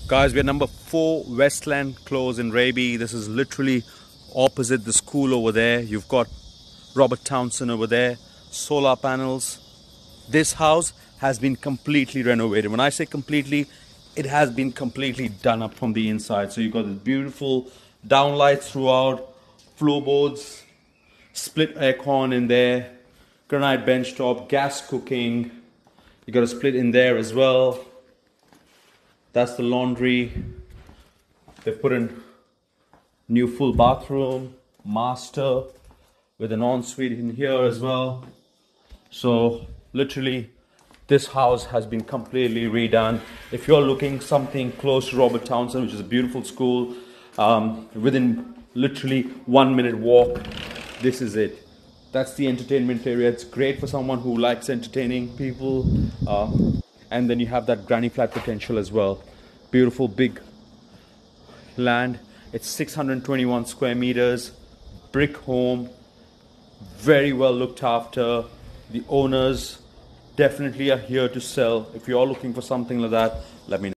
Guys, we're number 4 Westland Close in Raby. This is literally opposite the school over there. You've got Robert Townsend over there, solar panels. This house has been completely renovated. When I say completely, it has been completely done up from the inside. So you've got this beautiful downlights throughout, floorboards, split aircon in there, granite bench top, gas cooking. You got a split in there as well. That's the laundry. They've put in new full bathroom, master with an ensuite in here as well. So literally this house has been completely redone. If you're looking something close to Robert Townsend, which is a beautiful school, within literally 1 minute walk, this is it. That's the entertainment area. It's great for someone who likes entertaining people. And then you have that granny flat potential as well. Beautiful big land. It's 621 square meters, brick home, very well looked after. The owners definitely are here to sell. If you're looking for something like that, let me know.